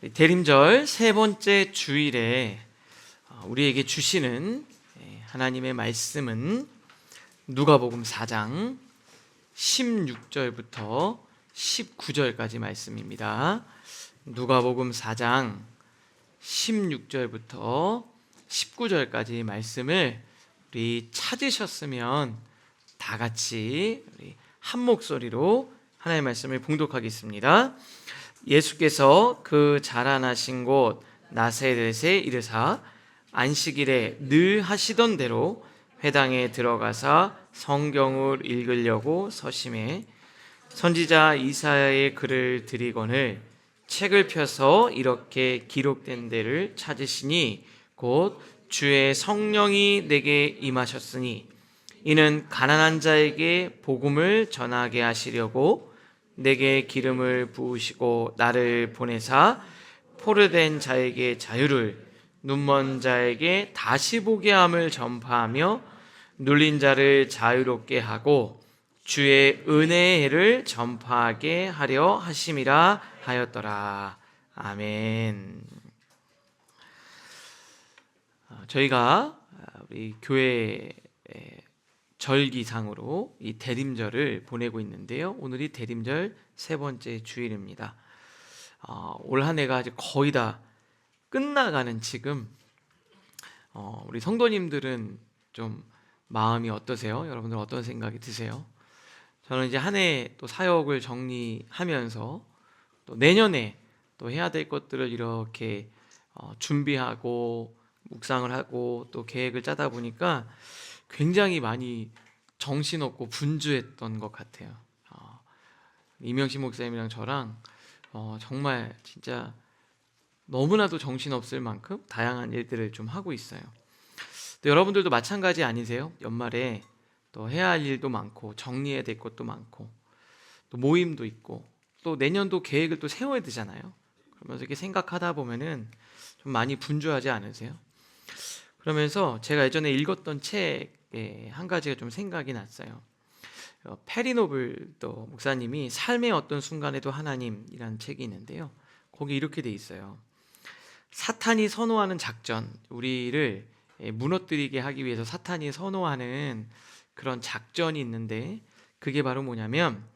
대림절 세 번째 주일에 우리에게 주시는 하나님의 말씀은 누가복음 4장 16절부터 19절까지 말씀입니다. 누가복음 4장 16절부터 19절까지 말씀을 우리 찾으셨으면 다 같이 우리 한 목소리로 하나님의 말씀을 봉독하겠습니다. 예수께서 그 자라나신 곳 나사렛에 이르사 안식일에 늘 하시던 대로 회당에 들어가사 성경을 읽으려고 서심해 선지자 이사야의 글을 들이거늘 책을 펴서 이렇게 기록된 데를 찾으시니 곧 주의 성령이 내게 임하셨으니 이는 가난한 자에게 복음을 전하게 하시려고 내게 기름을 부으시고 나를 보내사 포로된 자에게 자유를 눈먼 자에게 다시 보게 함을 전파하며 눌린 자를 자유롭게 하고 주의 은혜의 해를 전파하게 하려 하심이라 하였더라. 아멘. 저희가 우리 교회 절기상으로 이 대림절을 보내고 있는데요. 오늘이 대림절 세 번째 주일입니다. 올 한 해가 이제 거의 다 끝나가는 지금 우리 성도님들은 좀 마음이 어떠세요? 여러분들 어떤 생각이 드세요? 저는 이제 한 해 또 사역을 정리하면서 또 내년에 또 해야 될 것들을 이렇게 준비하고 묵상을 하고 또 계획을 짜다 보니까 굉장히 많이 정신없고 분주했던 것 같아요. 이명식 목사님이랑 저랑 정말 진짜 너무나도 정신없을 만큼 다양한 일들을 좀 하고 있어요. 또 여러분들도 마찬가지 아니세요? 연말에 또 해야 할 일도 많고 정리해야 될 것도 많고 또 모임도 있고 또 내년도 계획을 또 세워야 되잖아요. 그러면서 이렇게 생각하다 보면은 좀 많이 분주하지 않으세요? 그러면서 제가 예전에 읽었던 책에 한 가지가 좀 생각이 났어요. 페리 노블도 목사님이 삶의 어떤 순간에도 하나님이라는 책이 있는데요. 거기 이렇게 돼 있어요. 사탄이 선호하는 작전, 우리를 무너뜨리게 하기 위해서 사탄이 선호하는 그런 작전이 있는데 그게 바로 뭐냐면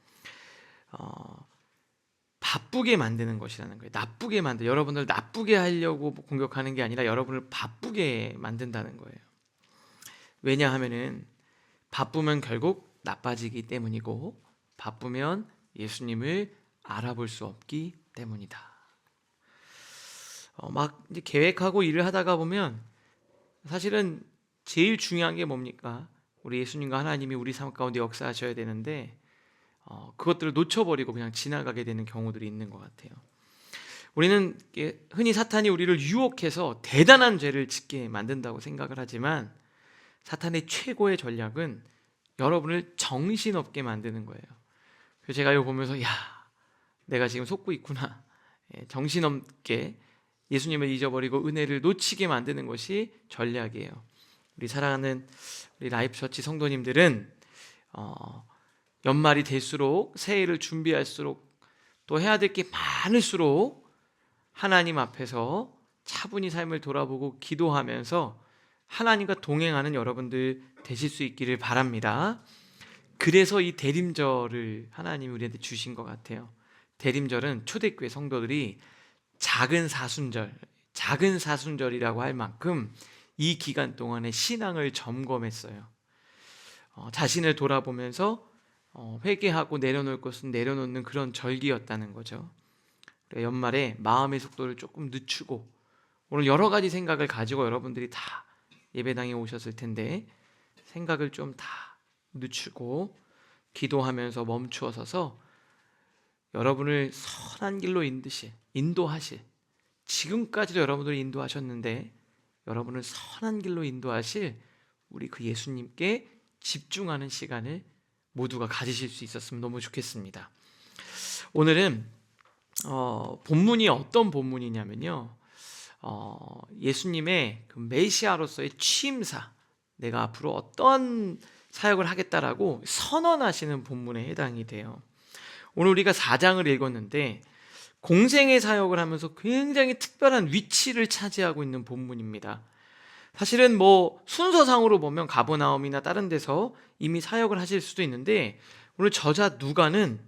바쁘게 만드는 것이라는 거예요. 나쁘게 여러분을 나쁘게 하려고 공격하는 게 아니라 여러분을 바쁘게 만든다는 거예요. 왜냐하면은 바쁘면 결국 나빠지기 때문이고 바쁘면 예수님을 알아볼 수 없기 때문이다. 막 이제 계획하고 일을 하다가 보면 사실은 제일 중요한 게 뭡니까? 우리 예수님과 하나님이 우리 삶 가운데 역사하셔야 되는데 그것들을 놓쳐버리고 그냥 지나가게 되는 경우들이 있는 것 같아요. 우리는 흔히 사탄이 우리를 유혹해서 대단한 죄를 짓게 만든다고 생각을 하지만 사탄의 최고의 전략은 여러분을 정신없게 만드는 거예요. 그래서 제가 이거 보면서 내가 지금 속고 있구나. 정신없게 예수님을 잊어버리고 은혜를 놓치게 만드는 것이 전략이에요. 우리 사랑하는 우리 라이프처치 성도님들은 연말이 될수록 새해를 준비할수록 또 해야 될 게 많을수록 하나님 앞에서 차분히 삶을 돌아보고 기도하면서 하나님과 동행하는 여러분들 되실 수 있기를 바랍니다. 그래서 이 대림절을 하나님이 우리한테 주신 것 같아요. 대림절은 초대교회 성도들이 작은 사순절이라고 할 만큼 이 기간 동안에 신앙을 점검했어요. 자신을 돌아보면서 회개하고 내려놓을 것은 내려놓는 그런 절기였다는 거죠. 연말에 마음의 속도를 조금 늦추고 오늘 여러 가지 생각을 가지고 여러분들이 다 예배당에 오셨을 텐데 생각을 좀 다 늦추고 기도하면서 멈추어 서서 여러분을 선한 길로 인도하실 지금까지도 여러분들을 인도하셨는데 여러분을 선한 길로 인도하실 우리 그 예수님께 집중하는 시간을 모두가 가지실 수 있었으면 너무 좋겠습니다. 오늘은 본문이 어떤 본문이냐면요, 예수님의 그 메시아로서의 취임사, 내가 앞으로 어떤 사역을 하겠다라고 선언하시는 본문에 해당이 돼요. 오늘 우리가 4장을 읽었는데 공생의 사역을 하면서 굉장히 특별한 위치를 차지하고 있는 본문입니다. 사실은 뭐 순서상으로 보면 가버나움이나 다른 데서 이미 사역을 하실 수도 있는데, 오늘 저자 누가는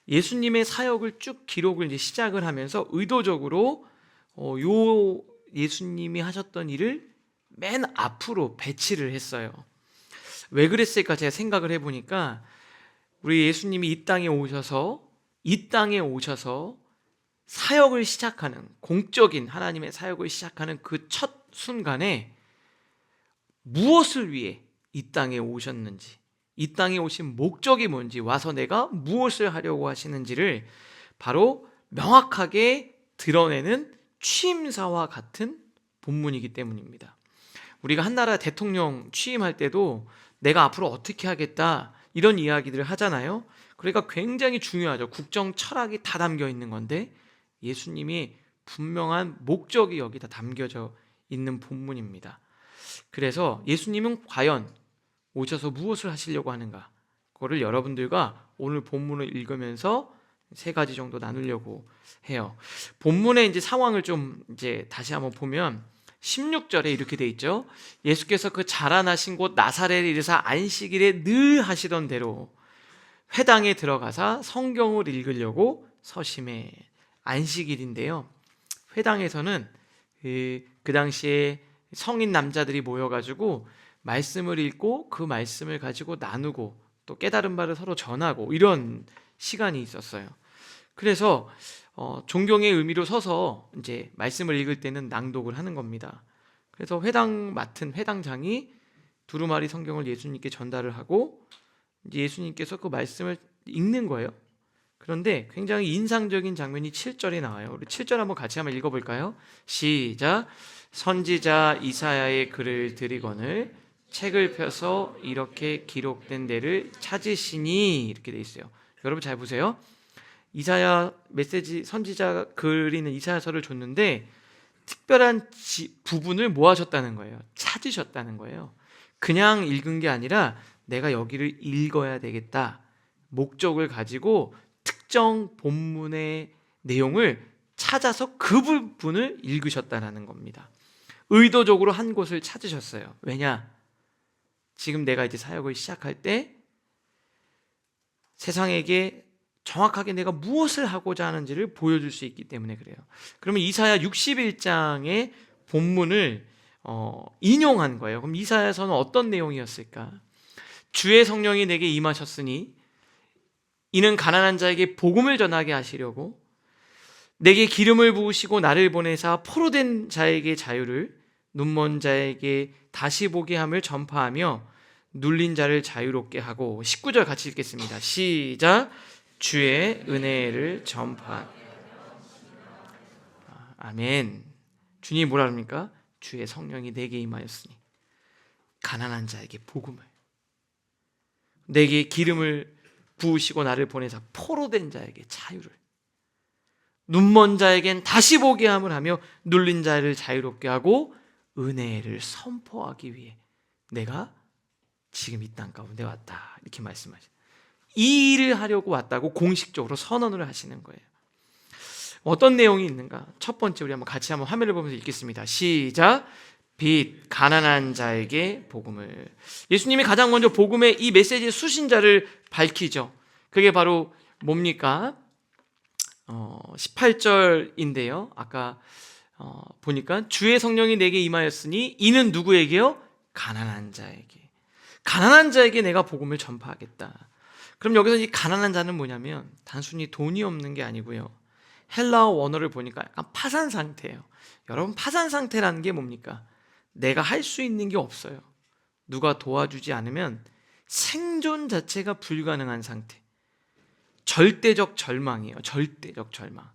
예수님의 사역을 쭉 기록을 이제 시작을 하면서 의도적으로 요 예수님이 하셨던 일을 맨 앞으로 배치를 했어요. 왜 그랬을까 제가 생각을 해보니까, 우리 예수님이 이 땅에 오셔서 사역을 시작하는, 공적인 하나님의 사역을 시작하는 그 첫 순간에 무엇을 위해 이 땅에 오셨는지, 이 땅에 오신 목적이 뭔지, 와서 내가 무엇을 하려고 하시는지를 바로 명확하게 드러내는 취임사와 같은 본문이기 때문입니다. 우리가 한 나라 대통령 취임할 때도 내가 앞으로 어떻게 하겠다 이런 이야기들을 하잖아요. 그러니까 굉장히 중요하죠. 국정 철학이 다 담겨 있는 건데, 예수님이 분명한 목적이 여기다 담겨져 있는 본문입니다. 그래서 예수님은 과연 오셔서 무엇을 하시려고 하는가, 그거를 여러분들과 오늘 본문을 읽으면서 세 가지 정도 나누려고 해요. 본문의 이제 상황을 좀 이제 다시 한번 보면 16절에 이렇게 돼 있죠. 예수께서 그 자라나신 곳 나사렛에 이르사 안식일에 늘 하시던 대로 회당에 들어가사 성경을 읽으려고 서심해. 안식일인데요, 회당에서는 그 당시에 성인 남자들이 모여가지고 말씀을 읽고 그 말씀을 가지고 나누고 또 깨달은 바를 서로 전하고 이런 시간이 있었어요. 그래서 존경의 의미로 서서 이제 말씀을 읽을 때는 낭독을 하는 겁니다. 그래서 회당 맡은 회당장이 두루마리 성경을 예수님께 전달을 하고 이제 예수님께서 그 말씀을 읽는 거예요. 그런데 굉장히 인상적인 장면이 7절에 나와요. 우리 7절 한번 같이 한번 읽어볼까요? 시작. 선지자 이사야의 글을 드리거늘 책을 펴서 이렇게 기록된 데를 찾으시니, 이렇게 돼 있어요. 여러분 잘 보세요. 이사야 메시지 선지자 글이는 이사야서를 줬는데 특별한 부분을 뭐 하셨다는 거예요? 찾으셨다는 거예요. 그냥 읽은 게 아니라 내가 여기를 읽어야 되겠다, 목적을 가지고 특정 본문의 내용을 찾아서 그 부분을 읽으셨다는 겁니다. 의도적으로 한 곳을 찾으셨어요. 왜냐? 지금 내가 이제 사역을 시작할 때 세상에게 정확하게 내가 무엇을 하고자 하는지를 보여줄 수 있기 때문에 그래요. 그러면 이사야 61장의 본문을 인용한 거예요. 그럼 이사야서는 어떤 내용이었을까? 주의 성령이 내게 임하셨으니 이는 가난한 자에게 복음을 전하게 하시려고 내게 기름을 부으시고 나를 보내사 포로된 자에게 자유를, 눈먼 자에게 다시 보게 함을 전파하며 눌린 자를 자유롭게 하고. 19절 같이 읽겠습니다. 시작. 주의 은혜를 전파. 아멘. 주님이 뭐라 합니까? 주의 성령이 내게 임하였으니 가난한 자에게 복음을, 내게 기름을 부으시고 나를 보내사 포로된 자에게 자유를, 눈먼 자에겐 다시 보게 함을 하며 눌린 자를 자유롭게 하고 은혜를 선포하기 위해 내가 지금 이 땅 가운데 왔다, 이렇게 말씀하시죠. 이 일을 하려고 왔다고 공식적으로 선언을 하시는 거예요. 어떤 내용이 있는가? 첫 번째, 우리 한번 같이 한번 화면을 보면서 읽겠습니다. 시작. 빛, 가난한 자에게 복음을. 예수님이 가장 먼저 복음의 이 메시지의 수신자를 밝히죠. 그게 바로 뭡니까? 18절인데요. 아까 보니까 주의 성령이 내게 임하였으니 이는 누구에게요? 가난한 자에게. 가난한 자에게 내가 복음을 전파하겠다. 그럼 여기서 이 가난한 자는 뭐냐면 단순히 돈이 없는 게 아니고요, 헬라어 원어를 보니까 약간 파산 상태예요. 여러분, 파산 상태라는 게 뭡니까? 내가 할 수 있는 게 없어요. 누가 도와주지 않으면 생존 자체가 불가능한 상태. 절대적 절망이에요. 절대적 절망.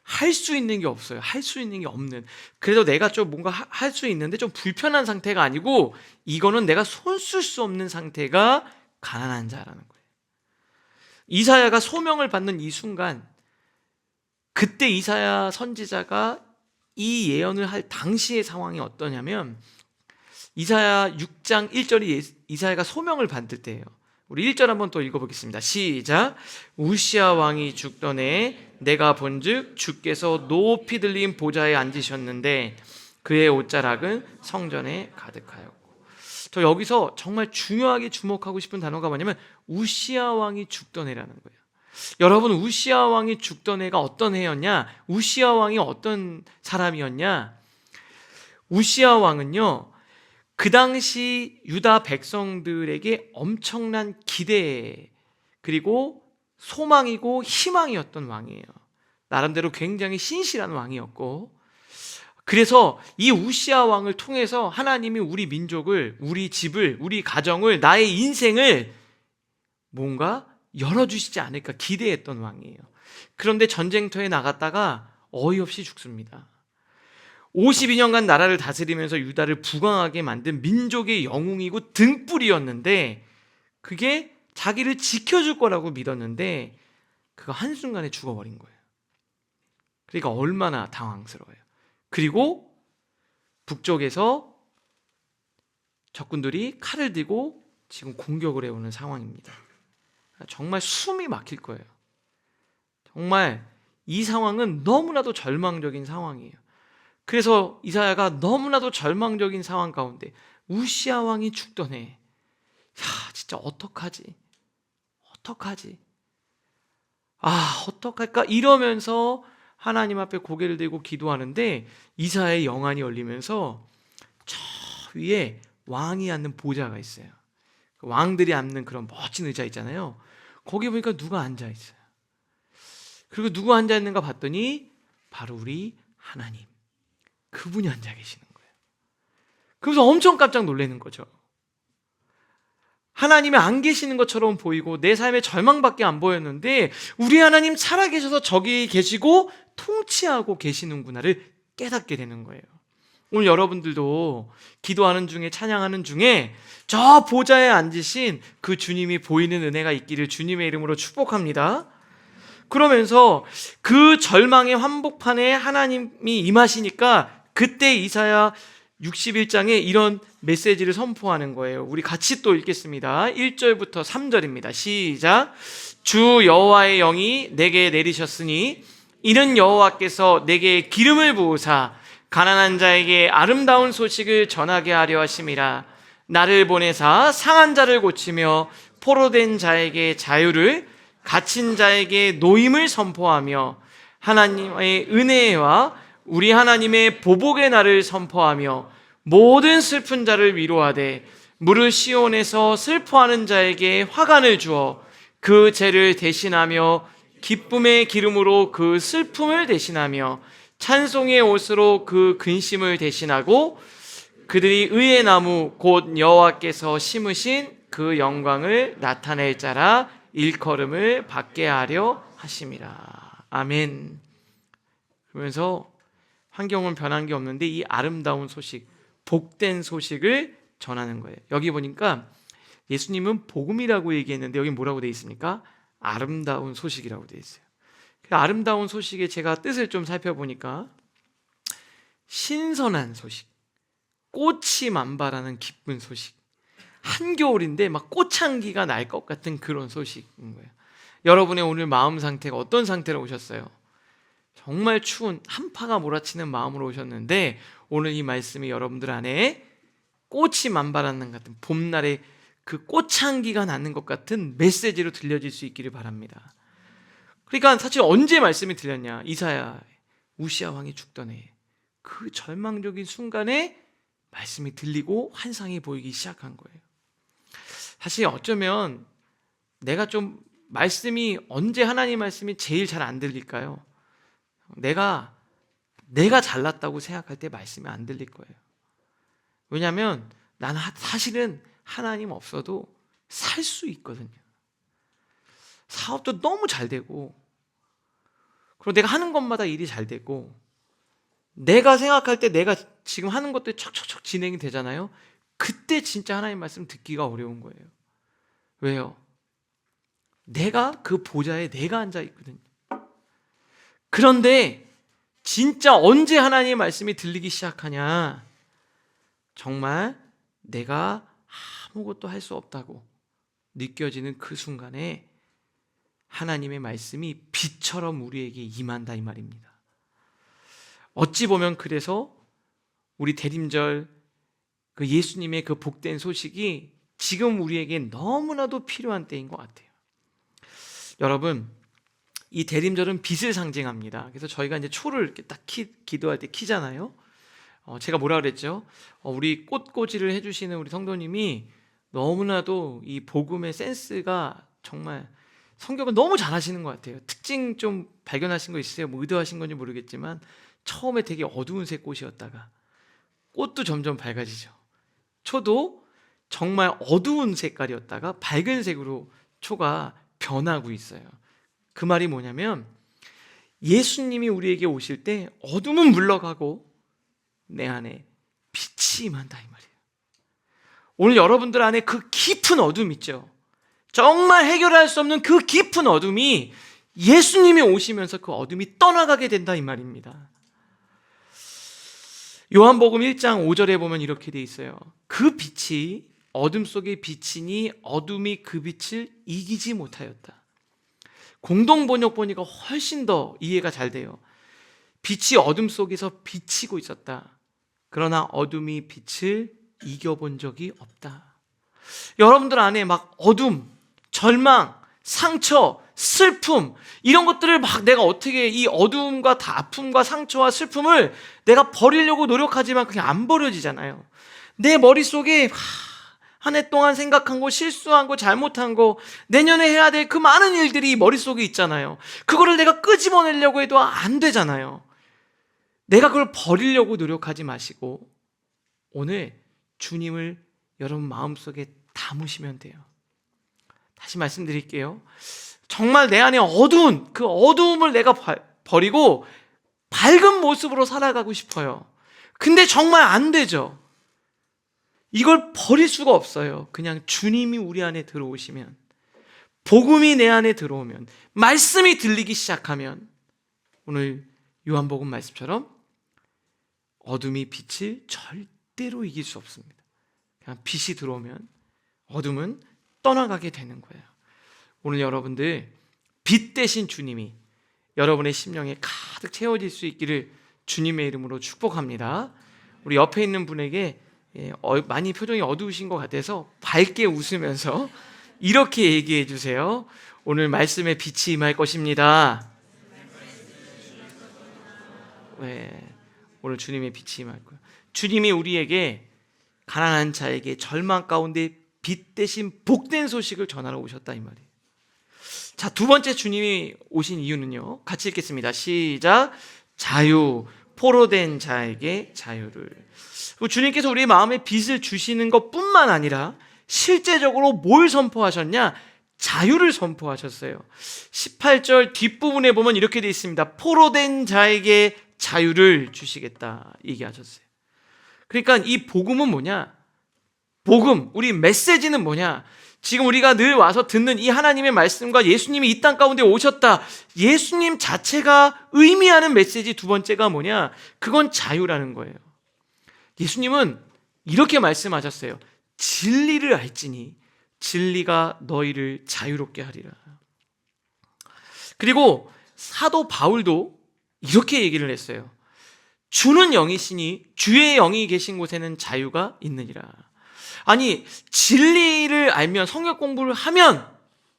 할 수 있는 게 없어요. 할 수 있는 게 없는. 그래도 내가 좀 뭔가 할 수 있는데 좀 불편한 상태가 아니고, 이거는 내가 손 쓸 수 없는 상태가 가난한 자라는 거예요. 이사야가 소명을 받는 이 순간, 그때 이사야 선지자가 이 예언을 할 당시의 상황이 어떠냐면, 이사야 6장 1절이 이사야가 소명을 받을 때예요. 우리 1절 한번 또 읽어보겠습니다. 시작. 우시야 왕이 죽던 해 내가 본즉 주께서 높이 들린 보좌에 앉으셨는데 그의 옷자락은 성전에 가득하였고. 저 여기서 정말 중요하게 주목하고 싶은 단어가 뭐냐면 우시야 왕이 죽던 해라는 거예요. 여러분, 우시야 왕이 죽던 해가 어떤 해였냐? 우시야 왕이 어떤 사람이었냐? 우시야 왕은요, 그 당시 유다 백성들에게 엄청난 기대 그리고 소망이고 희망이었던 왕이에요. 나름대로 굉장히 신실한 왕이었고, 그래서 이 우시야 왕을 통해서 하나님이 우리 민족을, 우리 집을, 우리 가정을, 나의 인생을 뭔가 열어주시지 않을까 기대했던 왕이에요. 그런데 전쟁터에 나갔다가 어이없이 죽습니다. 52년간 나라를 다스리면서 유다를 부강하게 만든 민족의 영웅이고 등불이었는데, 그게 자기를 지켜줄 거라고 믿었는데 그가 한순간에 죽어버린 거예요. 그러니까 얼마나 당황스러워요. 그리고 북쪽에서 적군들이 칼을 들고 지금 공격을 해오는 상황입니다. 정말 숨이 막힐 거예요. 정말 이 상황은 너무나도 절망적인 상황이에요. 그래서 이사야가 너무나도 절망적인 상황 가운데 우시야 왕이 죽던 해, 진짜 어떡하지? 어떡할까? 이러면서 하나님 앞에 고개를 들고 기도하는데 이사야의 영안이 열리면서 저 위에 왕이 앉는 보좌가 있어요. 왕들이 앉는 그런 멋진 의자 있잖아요. 거기 보니까 누가 앉아 있어요. 그리고 누구 앉아 있는가 봤더니 바로 우리 하나님, 그분이 앉아 계시는 거예요. 그래서 엄청 깜짝 놀라는 거죠. 하나님이 안 계시는 것처럼 보이고 내 삶에 절망밖에 안 보였는데 우리 하나님 살아계셔서 저기 계시고 통치하고 계시는구나를 깨닫게 되는 거예요. 오늘 여러분들도 기도하는 중에, 찬양하는 중에 저 보좌에 앉으신 그 주님이 보이는 은혜가 있기를 주님의 이름으로 축복합니다. 그러면서 그 절망의 한복판에 하나님이 임하시니까 그때 이사야 61장에 이런 메시지를 선포하는 거예요. 우리 같이 또 읽겠습니다. 1절부터 3절입니다. 시작. 주 여호와의 영이 내게 내리셨으니 이는 여호와께서 내게 기름을 부으사 가난한 자에게 아름다운 소식을 전하게 하려 하심이라. 나를 보내사 상한 자를 고치며 포로된 자에게 자유를, 갇힌 자에게 노임을 선포하며 하나님의 은혜와 우리 하나님의 보복의 날을 선포하며 모든 슬픈 자를 위로하되 무릇 시온에서 슬퍼하는 자에게 화관을 주어 그 죄를 대신하며 기쁨의 기름으로 그 슬픔을 대신하며 찬송의 옷으로 그 근심을 대신하고 그들이 의의 나무 곧 여호와께서 심으신 그 영광을 나타낼 자라 일컬음을 받게 하려 하심이라. 아멘. 그러면서 환경은 변한 게 없는데 이 아름다운 소식, 복된 소식을 전하는 거예요. 여기 보니까 예수님은 복음이라고 얘기했는데 여기 뭐라고 되어 있습니까? 아름다운 소식이라고 되어 있어요. 그 아름다운 소식의 제가 뜻을 좀 살펴보니까 신선한 소식, 꽃이 만발하는 기쁜 소식, 한겨울인데 막 꽃향기가 날 것 같은 그런 소식인 거예요. 여러분의 오늘 마음 상태가 어떤 상태로 오셨어요? 정말 추운 한파가 몰아치는 마음으로 오셨는데 오늘 이 말씀이 여러분들 안에 꽃이 만발하는 같은 봄날의 그 꽃향기가 나는 것 같은 메시지로 들려질 수 있기를 바랍니다. 그러니까 사실 언제 말씀이 들렸냐? 이사야, 우시야 왕이 죽던 해, 그 절망적인 순간에 말씀이 들리고 환상이 보이기 시작한 거예요. 사실 어쩌면 내가 좀 말씀이 언제 하나님 말씀이 제일 잘 안 들릴까요? 내가 잘났다고 생각할 때 말씀이 안 들릴 거예요. 왜냐하면 나는 사실은 하나님 없어도 살 수 있거든요. 사업도 너무 잘 되고, 그리고 내가 하는 것마다 일이 잘 되고, 내가 생각할 때 내가 지금 하는 것들이 척척척 진행이 되잖아요. 그때 진짜 하나님 말씀 듣기가 어려운 거예요. 왜요? 내가 그 보좌에 내가 앉아 있거든요. 그런데 진짜 언제 하나님의 말씀이 들리기 시작하냐? 정말 내가 아무것도 할 수 없다고, 느껴지는 그 순간에 하나님의 말씀이 빛처럼 우리에게 임한다 이 말입니다. 어찌 보면 그래서 우리 대림절 그 예수님의 그 복된 소식이 지금 우리에게 너무나도 필요한 때인 것 같아요. 여러분, 이 대림절은 빛을 상징합니다. 그래서 저희가 이제 초를 이렇게 딱 기도할 때 켜잖아요. 제가 뭐라 그랬죠? 우리 꽃꽂이를 해주시는 우리 성도님이 너무나도 이 복음의 센스가 정말 성경을 너무 잘하시는 것 같아요. 특징 좀 발견하신 거 있으세요? 뭐 의도하신 건지 모르겠지만 처음에 되게 어두운 색 꽃이었다가 꽃도 점점 밝아지죠. 초도 정말 어두운 색깔이었다가 밝은 색으로 초가 변하고 있어요. 그 말이 뭐냐면 예수님이 우리에게 오실 때 어둠은 물러가고 내 안에 빛이 임한다 이 말이에요. 오늘 여러분들 안에 그 깊은 어둠 있죠. 정말 해결할 수 없는 그 깊은 어둠이 예수님이 오시면서 그 어둠이 떠나가게 된다 이 말입니다. 요한복음 1장 5절에 보면 이렇게 돼 있어요. 그 빛이 어둠 속에 비치니 어둠이 그 빛을 이기지 못하였다. 공동 번역 보니까 훨씬 더 이해가 잘 돼요. 빛이 어둠 속에서 비치고 있었다. 그러나 어둠이 빛을 이겨본 적이 없다. 여러분들 안에 막 어둠, 절망, 상처, 슬픔 이런 것들을 막 내가 어떻게 이 어둠과 다 아픔과 상처와 슬픔을 내가 버리려고 노력하지만 그게 안 버려지잖아요. 내 머릿속에 한 해 동안 생각한 거, 실수한 거, 잘못한 거, 내년에 해야 될 그 많은 일들이 머릿속에 있잖아요. 그거를 내가 끄집어내려고 해도 안 되잖아요. 내가 그걸 버리려고 노력하지 마시고 오늘 주님을 여러분 마음속에 담으시면 돼요. 다시 말씀드릴게요. 정말 내 안에 어두운 그 어두움을 내가 버리고 밝은 모습으로 살아가고 싶어요. 근데 정말 안 되죠. 이걸 버릴 수가 없어요. 그냥 주님이 우리 안에 들어오시면, 복음이 내 안에 들어오면, 말씀이 들리기 시작하면 오늘 요한복음 말씀처럼 어둠이 빛을 절대로 이길 수 없습니다. 그냥 빛이 들어오면 어둠은 떠나가게 되는 거예요. 오늘 여러분들 빛 대신 주님이 여러분의 심령에 가득 채워질 수 있기를 주님의 이름으로 축복합니다. 우리 옆에 있는 분에게 많이 표정이 어두우신 것 같아서 밝게 웃으면서 이렇게 얘기해 주세요. 오늘 말씀에 빛이 임할 것입니다. 네, 오늘 주님의 빛이 임할 거예요. 주님이 우리에게 가난한 자에게 절망 가운데 빛 대신 복된 소식을 전하러 오셨다 이 말이에요. 자, 두 번째 주님이 오신 이유는요. 같이 읽겠습니다. 시작. 자유, 포로된 자에게 자유를. 주님께서 우리 마음에 빛을 주시는 것뿐만 아니라 실제적으로 뭘 선포하셨냐? 자유를 선포하셨어요. 18절 뒷부분에 보면 이렇게 되어 있습니다. 포로된 자에게 자유를 주시겠다 얘기하셨어요. 그러니까 이 복음은 뭐냐? 복음, 우리 메시지는 뭐냐? 지금 우리가 늘 와서 듣는 이 하나님의 말씀과 예수님이 이 땅 가운데 오셨다. 예수님 자체가 의미하는 메시지 두 번째가 뭐냐? 그건 자유라는 거예요. 예수님은 이렇게 말씀하셨어요. 진리를 알지니 진리가 너희를 자유롭게 하리라. 그리고 사도 바울도 이렇게 얘기를 했어요. 주는 영이시니 주의 영이 계신 곳에는 자유가 있느니라. 아니, 진리를 알면, 성경 공부를 하면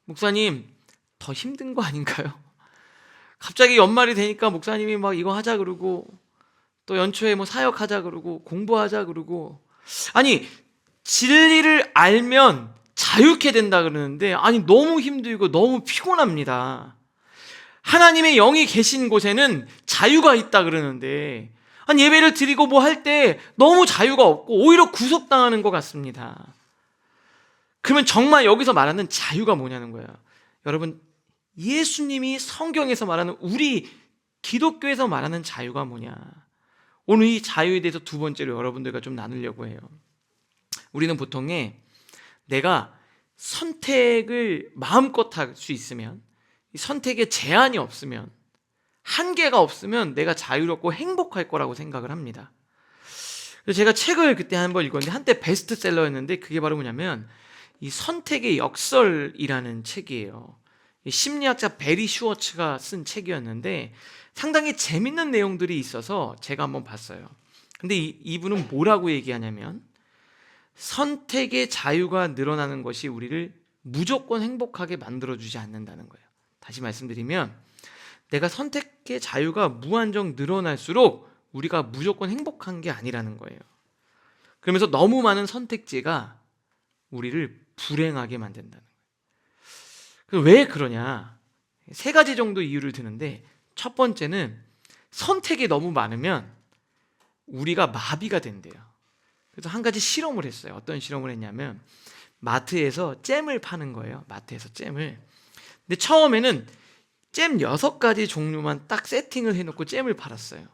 목사님 더 힘든 거 아닌가요? 갑자기 연말이 되니까 목사님이 막 이거 하자 그러고 또 연초에 뭐 사역하자 그러고 공부하자 그러고, 아니 진리를 알면 자유케 된다 그러는데, 아니 너무 힘들고 너무 피곤합니다. 하나님의 영이 계신 곳에는 자유가 있다 그러는데, 아니 예배를 드리고 뭐 할 때 너무 자유가 없고 오히려 구속당하는 것 같습니다. 그러면 정말 여기서 말하는 자유가 뭐냐는 거예요. 여러분, 예수님이 성경에서 말하는, 우리 기독교에서 말하는 자유가 뭐냐? 오늘 이 자유에 대해서 두 번째로 여러분들과 좀 나누려고 해요. 우리는 보통에 내가 선택을 마음껏 할 수 있으면, 이 선택에 제한이 없으면, 한계가 없으면 내가 자유롭고 행복할 거라고 생각을 합니다. 그래서 제가 책을 그때 한번 읽었는데, 한때 베스트셀러였는데, 그게 바로 뭐냐면 이 선택의 역설이라는 책이에요. 이 심리학자 베리 슈워츠가 쓴 책이었는데 상당히 재밌는 내용들이 있어서 제가 한번 봤어요. 근데 이분은 뭐라고 얘기하냐면 선택의 자유가 늘어나는 것이 우리를 무조건 행복하게 만들어주지 않는다는 거예요. 다시 말씀드리면 내가 선택의 자유가 무한정 늘어날수록 우리가 무조건 행복한 게 아니라는 거예요. 그러면서 너무 많은 선택지가 우리를 불행하게 만든다는 거예요. 왜 그러냐? 세 가지 정도 이유를 드는데 첫 번째는 선택이 너무 많으면 우리가 마비가 된대요. 그래서 한 가지 실험을 했어요. 어떤 실험을 했냐면 마트에서 잼을 파는 거예요. 마트에서 잼을. 근데 처음에는 잼 6가지 종류만 딱 세팅을 해놓고 잼을 팔았어요.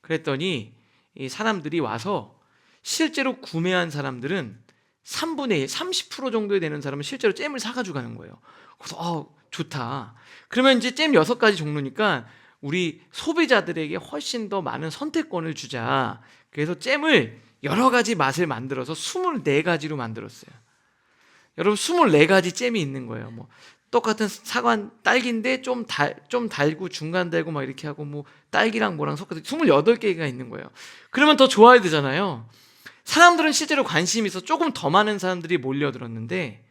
그랬더니 이 사람들이 와서 실제로 구매한 사람들은 3분의 1, 30% 정도에 되는 사람은 실제로 잼을 사가지고 가는 거예요. 그래서 좋다. 그러면 이제 잼 6가지 종류니까 우리 소비자들에게 훨씬 더 많은 선택권을 주자. 그래서 잼을 여러 가지 맛을 만들어서 24가지로 만들었어요. 여러분 24가지 잼이 있는 거예요. 뭐 똑같은 사과 딸기인데 좀 달고 중간 달고 막 이렇게 하고 뭐 딸기랑 뭐랑 섞어서 28개가 있는 거예요. 그러면 더 좋아야 되잖아요. 사람들은 실제로 관심이 있어 조금 더 많은 사람들이 몰려들었는데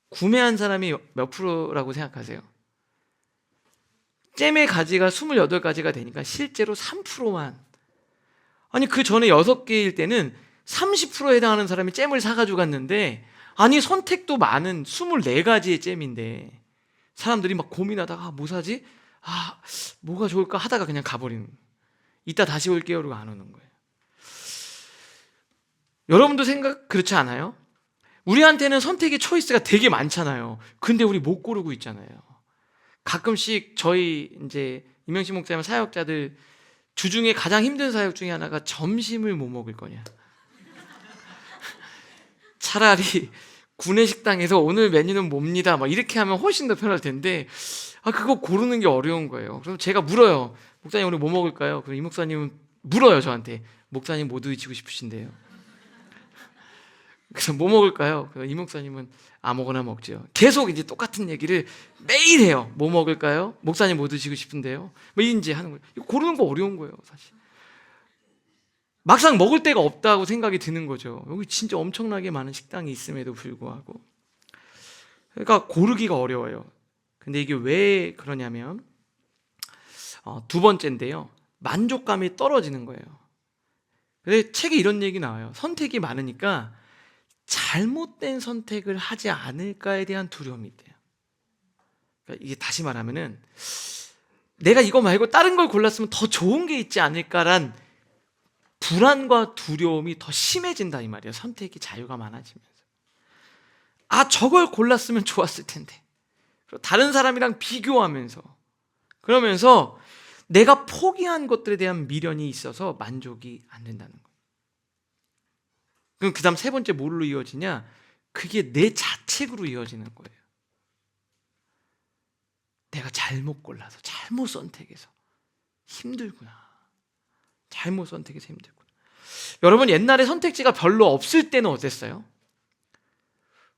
구매한 사람이 몇 프로라고 생각하세요? 잼의 가지가 28가지가 되니까 실제로 3%만. 아니 그 전에 6개일 때는 30%에 해당하는 사람이 잼을 사가지고 갔는데 아니 선택도 많은 24가지의 잼인데 사람들이 막 고민하다가 뭐 사지? 뭐가 좋을까 하다가 그냥 가버리는 거예요. 이따 다시 올게요 그러고 안 오는 거예요. 여러분도 그렇지 않아요? 우리한테는 선택의 초이스가 되게 많잖아요. 근데 우리 못 고르고 있잖아요. 가끔씩 저희 이제 임영식 목사님 사역자들 주중에 가장 힘든 사역 중에 하나가 점심을 뭐 먹을 거냐. 차라리 구내식당에서 오늘 메뉴는 뭡니다 막 이렇게 하면 훨씬 더 편할 텐데 그거 고르는 게 어려운 거예요. 그래서 제가 물어요. 목사님 오늘 뭐 먹을까요? 그럼 이 목사님은 물어요 저한테. 목사님 뭐 드시고 싶으신데요? 그래서 뭐 먹을까요? 이 목사님은 아무거나 먹죠. 계속 이제 똑같은 얘기를 매일 해요. 뭐 먹을까요? 목사님 뭐 드시고 싶은데요? 뭐 이제 하는 거예요. 이거 고르는 거 어려운 거예요, 사실. 막상 먹을 데가 없다고 생각이 드는 거죠. 여기 진짜 엄청나게 많은 식당이 있음에도 불구하고. 그러니까 고르기가 어려워요. 근데 이게 왜 그러냐면 두 번째인데요. 만족감이 떨어지는 거예요. 근데 책에 이런 얘기 나와요. 선택이 많으니까 잘못된 선택을 하지 않을까에 대한 두려움이 있대요. 그러니까 이게 다시 말하면은 내가 이거 말고 다른 걸 골랐으면 더 좋은 게 있지 않을까란 불안과 두려움이 더 심해진다 이 말이에요. 선택이 자유가 많아지면서 저걸 골랐으면 좋았을 텐데 다른 사람이랑 비교하면서 그러면서 내가 포기한 것들에 대한 미련이 있어서 만족이 안 된다는 거예요. 그럼 그 다음 세 번째 뭘로 이어지냐? 그게 내 자책으로 이어지는 거예요. 내가 잘못 골라서 잘못 선택해서 힘들구나. 잘못 선택해서 힘들구나. 여러분 옛날에 선택지가 별로 없을 때는 어땠어요?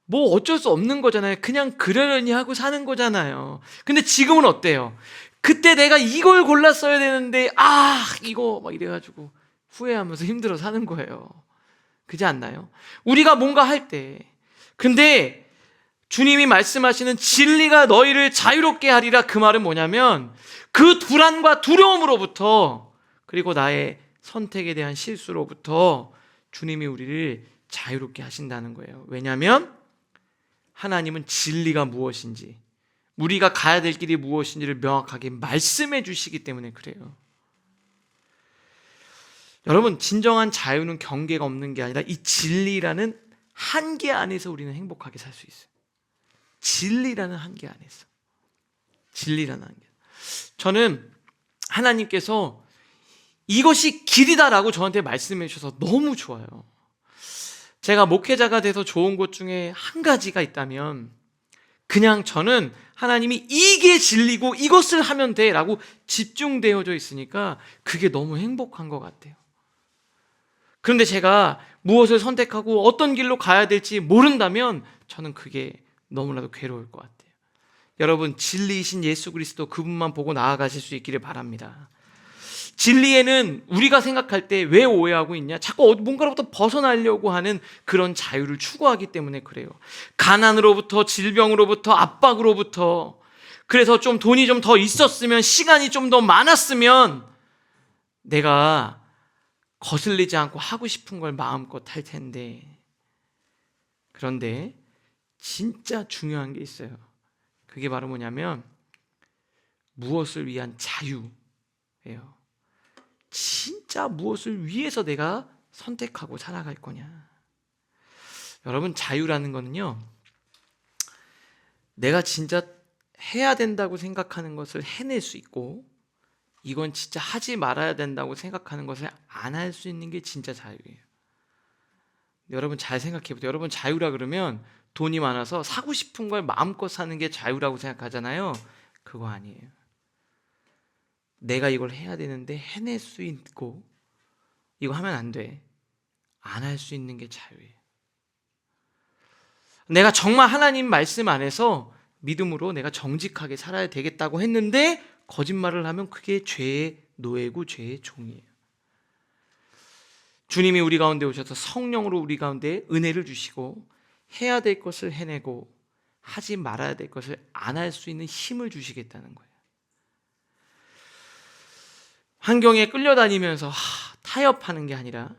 뭐 어쩔 수 없는 거잖아요. 그냥 그러려니 하고 사는 거잖아요. 근데 지금은 어때요? 그때 내가 이걸 골랐어야 되는데 이거 막 이래가지고 후회하면서 힘들어 사는 거예요. 그렇지 않나요? 우리가 뭔가 할 때 근데 주님이 말씀하시는 진리가 너희를 자유롭게 하리라 그 말은 뭐냐면 그 불안과 두려움으로부터 그리고 나의 선택에 대한 실수로부터 주님이 우리를 자유롭게 하신다는 거예요. 왜냐하면 하나님은 진리가 무엇인지 우리가 가야 될 길이 무엇인지를 명확하게 말씀해 주시기 때문에 그래요. 여러분 진정한 자유는 경계가 없는 게 아니라 이 진리라는 한계 안에서 우리는 행복하게 살 수 있어요. 진리라는 한계 안에서. 진리라는 한계. 저는 하나님께서 이것이 길이다라고 저한테 말씀해 주셔서 너무 좋아요. 제가 목회자가 돼서 좋은 것 중에 한 가지가 있다면 그냥 저는 하나님이 이게 진리고 이것을 하면 돼 라고 집중되어져 있으니까 그게 너무 행복한 것 같아요. 그런데 제가 무엇을 선택하고 어떤 길로 가야 될지 모른다면 저는 그게 너무나도 괴로울 것 같아요. 여러분, 진리이신 예수 그리스도 그분만 보고 나아가실 수 있기를 바랍니다. 진리에는 우리가 생각할 때 왜 오해하고 있냐? 자꾸 뭔가로부터 벗어나려고 하는 그런 자유를 추구하기 때문에 그래요. 가난으로부터, 질병으로부터, 압박으로부터. 그래서 좀 돈이 좀 더 있었으면, 시간이 좀 더 많았으면 내가 거슬리지 않고 하고 싶은 걸 마음껏 할 텐데. 그런데 진짜 중요한 게 있어요. 그게 바로 뭐냐면 무엇을 위한 자유예요. 진짜 무엇을 위해서 내가 선택하고 살아갈 거냐. 여러분, 자유라는 거는요, 내가 진짜 해야 된다고 생각하는 것을 해낼 수 있고, 이건 진짜 하지 말아야 된다고 생각하는 것을 안 할 수 있는 게 진짜 자유예요. 여러분 잘 생각해 보세요. 여러분, 자유라 그러면 돈이 많아서 사고 싶은 걸 마음껏 사는 게 자유라고 생각하잖아요. 그거 아니에요. 내가 이걸 해야 되는데 해낼 수 있고, 이거 하면 안 돼, 안 할 수 있는 게 자유예요. 내가 정말 하나님 말씀 안에서 믿음으로 내가 정직하게 살아야 되겠다고 했는데 거짓말을 하면 그게 죄의 노예고 죄의 종이에요. 주님이 우리 가운데 오셔서 성령으로 우리 가운데 은혜를 주시고 해야 될 것을 해내고 하지 말아야 될 것을 안 할 수 있는 힘을 주시겠다는 거예요. 환경에 끌려다니면서 타협하는 게 아니라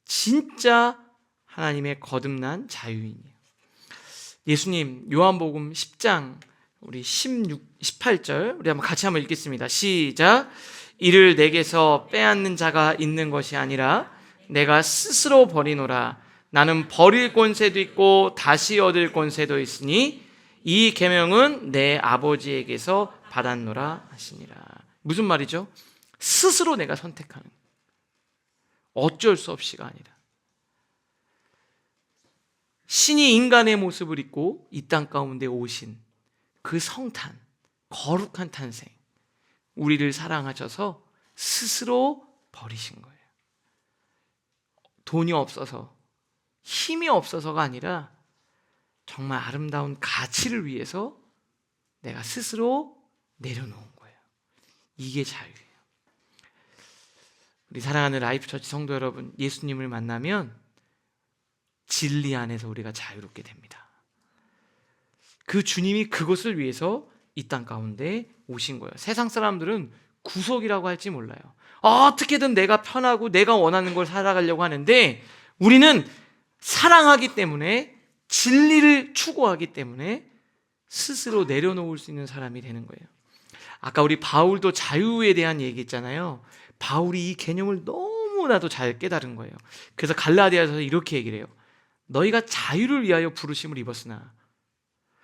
진짜 하나님의 거듭난 자유인이에요. 예수님 요한복음 10장 우리 18절 우리 같이 한번 읽겠습니다. 시작. 이를 내게서 빼앗는 자가 있는 것이 아니라 내가 스스로 버리노라. 나는 버릴 권세도 있고 다시 얻을 권세도 있으니 이 계명은 내 아버지에게서 받았노라 하시니라. 무슨 말이죠? 스스로 내가 선택하는, 어쩔 수 없이가 아니라 신이 인간의 모습을 입고 이 땅 가운데 오신 그 성탄, 거룩한 탄생, 우리를 사랑하셔서 스스로 버리신 거예요. 돈이 없어서, 힘이 없어서가 아니라 정말 아름다운 가치를 위해서 내가 스스로 내려놓은 거예요. 이게 자유예요. 우리 사랑하는 라이프처치 성도 여러분, 예수님을 만나면 진리 안에서 우리가 자유롭게 됩니다. 그 주님이 그것을 위해서 이 땅 가운데 오신 거예요. 세상 사람들은 구속이라고 할지 몰라요. 어떻게든 내가 편하고 내가 원하는 걸 살아가려고 하는데, 우리는 사랑하기 때문에, 진리를 추구하기 때문에 스스로 내려놓을 수 있는 사람이 되는 거예요. 아까 우리 바울도 자유에 대한 얘기 있잖아요. 바울이 이 개념을 너무나도 잘 깨달은 거예요. 그래서 갈라디아서도 이렇게 얘기를 해요. 너희가 자유를 위하여 부르심을 입었으나,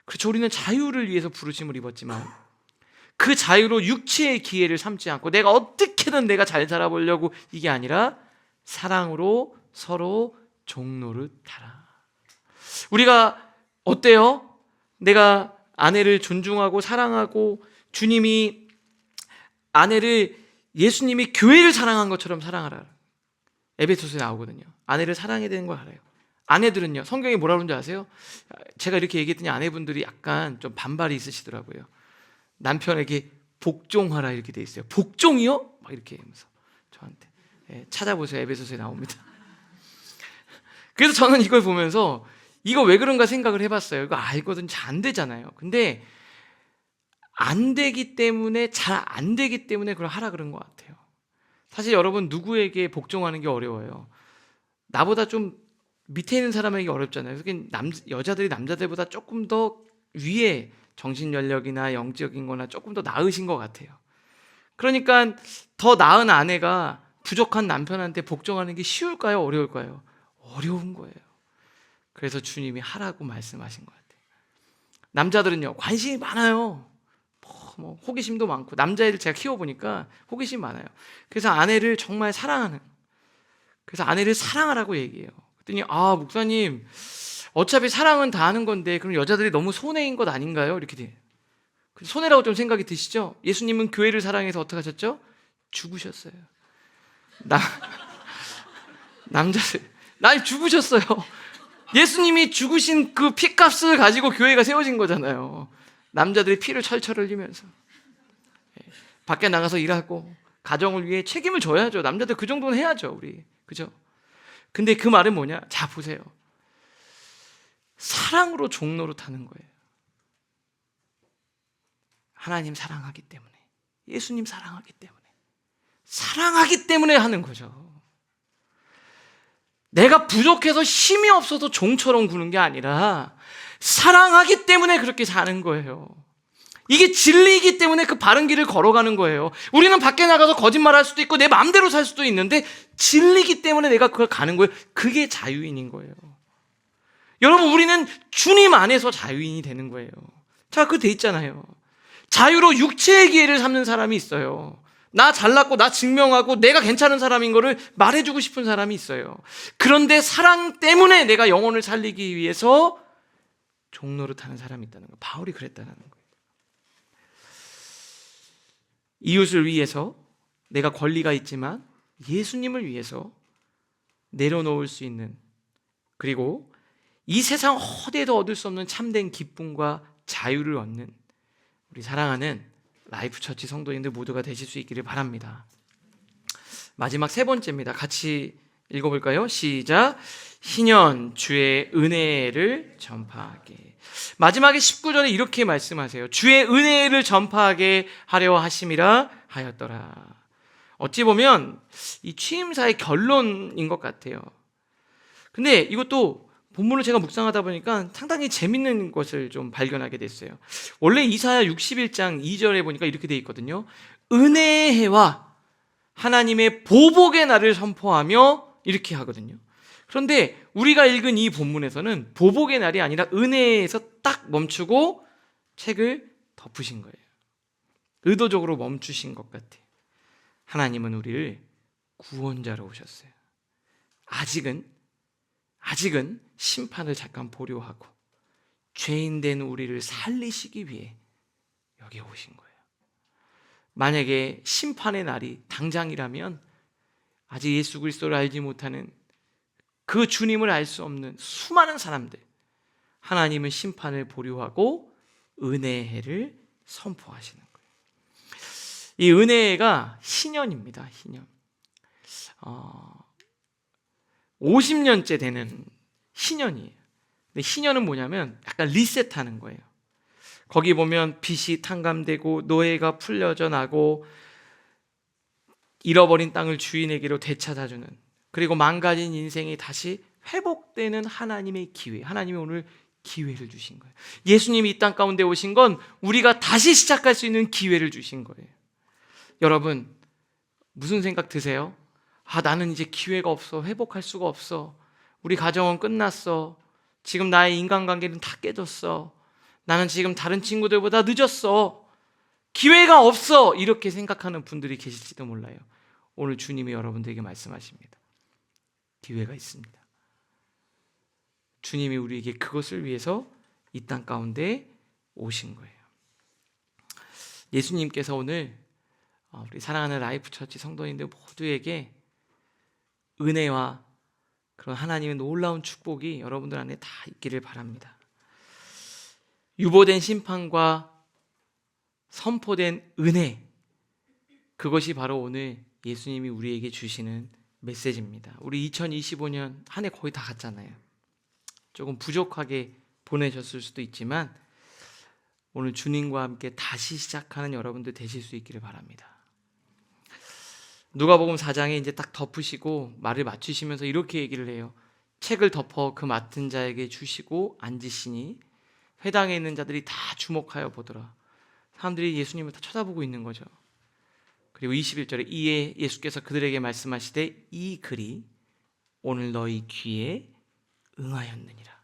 그렇죠, 우리는 자유를 위해서 부르심을 입었지만 그 자유로 육체의 기회를 삼지 않고 내가 어떻게든 내가 잘 살아보려고, 이게 아니라 사랑으로 서로 종노릇 하라. 우리가 어때요? 내가 아내를 존중하고 사랑하고, 주님이 아내를, 예수님이 교회를 사랑한 것처럼 사랑하라. 에베소서에 나오거든요. 아내를 사랑해야 되는 걸 알아요. 아내들은요, 성경이 뭐라 그러는지 아세요? 제가 이렇게 얘기했더니 아내분들이 약간 좀 반발이 있으시더라고요. 남편에게 복종하라 이렇게 돼 있어요. 복종이요? 막 이렇게 하면서 저한테. 찾아보세요. 에베소서에 나옵니다. 그래서 저는 이걸 보면서 이거 왜 그런가 생각을 해봤어요. 이거 알거든 잘 안 되잖아요. 근데 안 되기 때문에, 잘 안 되기 때문에 그걸 하라 그런 것 같아요. 사실 여러분, 누구에게 복종하는 게 어려워요? 나보다 좀 밑에 있는 사람에게 어렵잖아요. 여자들이 남자들보다 조금 더 위에 정신 연령이나 영적인 거나 조금 더 나으신 것 같아요. 그러니까 더 나은 아내가 부족한 남편한테 복종하는 게 쉬울까요? 어려울까요? 어려운 거예요. 그래서 주님이 하라고 말씀하신 것 같아요. 남자들은요, 관심이 많아요. 뭐 호기심도 많고, 남자애들 제가 키워보니까 호기심 많아요. 그래서 아내를 정말 사랑하는, 그래서 아내를 사랑하라고 얘기해요. 그랬더니 목사님, 어차피 사랑은 다 하는 건데 그럼 여자들이 너무 손해인 것 아닌가요? 이렇게 돼요. 손해라고 좀 생각이 드시죠? 예수님은 교회를 사랑해서 어떻게 하셨죠? 죽으셨어요. 남자들 날 죽으셨어요. 예수님이 죽으신 그 피값을 가지고 교회가 세워진 거잖아요. 남자들이 피를 철철 흘리면서 밖에 나가서 일하고 가정을 위해 책임을 져야죠. 남자들 그 정도는 해야죠, 우리. 그죠? 근데 그 말은 뭐냐? 자, 보세요. 사랑으로 종로로 타는 거예요. 하나님 사랑하기 때문에, 예수님 사랑하기 때문에, 사랑하기 때문에 하는 거죠. 내가 부족해서 힘이 없어서 종처럼 구는 게 아니라 사랑하기 때문에 그렇게 사는 거예요. 이게 진리이기 때문에 그 바른 길을 걸어가는 거예요. 우리는 밖에 나가서 거짓말할 수도 있고 내 마음대로 살 수도 있는데 진리이기 때문에 내가 그걸 가는 거예요. 그게 자유인인 거예요. 여러분, 우리는 주님 안에서 자유인이 되는 거예요. 자, 그 돼 있잖아요. 자유로 육체의 기회를 삼는 사람이 있어요. 나 잘났고 나 증명하고 내가 괜찮은 사람인 거를 말해주고 싶은 사람이 있어요. 그런데 사랑 때문에 내가 영혼을 살리기 위해서 종로를 타는 사람이 있다는 거. 바울이 그랬다는 거예요. 이웃을 위해서 내가 권리가 있지만 예수님을 위해서 내려놓을 수 있는, 그리고 이 세상 어디에도 얻을 수 없는 참된 기쁨과 자유를 얻는 우리 사랑하는 라이프 처치 성도님들 모두가 되실 수 있기를 바랍니다. 마지막 세 번째입니다. 같이 읽어볼까요? 시작. 희년 주의 은혜를 전파하게. 마지막에 19절에 이렇게 말씀하세요. 주의 은혜를 전파하게 하려 하심이라 하였더라. 어찌 보면 이 취임사의 결론인 것 같아요. 근데 이것도 본문을 제가 묵상하다 보니까 상당히 재밌는 것을 좀 발견하게 됐어요. 원래 이사야 61장 2절에 보니까 이렇게 되어 있거든요. 은혜의 해와 하나님의 보복의 날을 선포하며 이렇게 하거든요. 그런데 우리가 읽은 이 본문에서는 보복의 날이 아니라 은혜에서 딱 멈추고 책을 덮으신 거예요. 의도적으로 멈추신 것 같아요. 하나님은 우리를 구원자로 오셨어요. 아직은 심판을 잠깐 보류하고 죄인 된 우리를 살리시기 위해 여기 오신 거예요. 만약에 심판의 날이 당장이라면 아직 예수 그리스도를 알지 못하는 그 주님을 알 수 없는 수많은 사람들, 하나님은 심판을 보류하고 은혜의 해를 선포하시는 거예요. 이 은혜가 희년입니다. 희년. 50년째 되는 희년이에요. 근데 희년은 뭐냐면 약간 리셋하는 거예요. 거기 보면 빚이 탕감되고 노예가 풀려져 나고 잃어버린 땅을 주인에게로 되찾아주는, 그리고 망가진 인생이 다시 회복되는 하나님의 기회. 하나님이 오늘 기회를 주신 거예요. 예수님이 이 땅 가운데 오신 건 우리가 다시 시작할 수 있는 기회를 주신 거예요. 여러분, 무슨 생각 드세요? 나는 이제 기회가 없어. 회복할 수가 없어. 우리 가정은 끝났어. 지금 나의 인간관계는 다 깨졌어. 나는 지금 다른 친구들보다 늦었어. 기회가 없어. 이렇게 생각하는 분들이 계실지도 몰라요. 오늘 주님이 여러분들에게 말씀하십니다. 기회가 있습니다. 주님이 우리에게 그것을 위해서 이 땅 가운데 오신 거예요. 예수님께서 오늘 우리 사랑하는 라이프 처치 성도님들 모두에게 은혜와 그런 하나님의 놀라운 축복이 여러분들 안에 다 있기를 바랍니다. 유보된 심판과 선포된 은혜, 그것이 바로 오늘 예수님이 우리에게 주시는 메시지입니다. 우리 2025년 한 해 거의 다 갔잖아요. 조금 부족하게 보내셨을 수도 있지만 오늘 주님과 함께 다시 시작하는 여러분들 되실 수 있기를 바랍니다. 누가복음 4장에 이제 딱 덮으시고 말을 맞추시면서 이렇게 얘기를 해요. 책을 덮어 그 맡은 자에게 주시고 앉으시니 회당에 있는 자들이 다 주목하여 보더라. 사람들이 예수님을 다 쳐다보고 있는 거죠. 그리고 21절에 이에 예수께서 그들에게 말씀하시되 이 글이 오늘 너희 귀에 응하였느니라.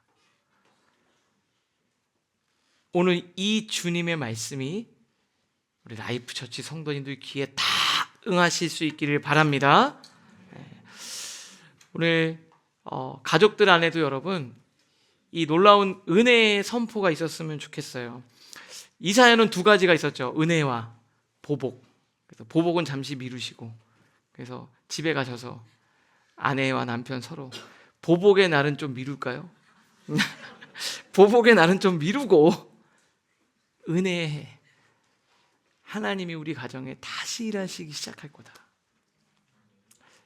오늘 이 주님의 말씀이 우리 라이프 처치 성도님들 귀에 다 응하실 수 있기를 바랍니다. 오늘 가족들 안에도 여러분 이 놀라운 은혜의 선포가 있었으면 좋겠어요. 이 사연은 두 가지가 있었죠. 은혜와 보복. 그래서 보복은 잠시 미루시고 그래서 집에 가셔서 아내와 남편 서로 보복의 날은 좀 미룰까요? 보복의 날은 좀 미루고 은혜의 해, 하나님이 우리 가정에 다시 일하시기 시작할 거다.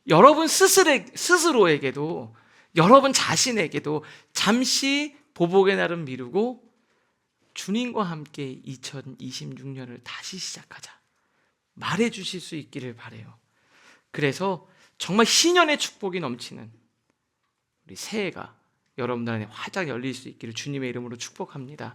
여러분 스스로에게도, 여러분 자신에게도 잠시 보복의 날은 미루고 주님과 함께 2026년을 다시 시작하자 말해 주실 수 있기를 바라요. 그래서 정말 희년의 축복이 넘치는 우리 새해가 여러분들 안에 활짝 열릴 수 있기를 주님의 이름으로 축복합니다.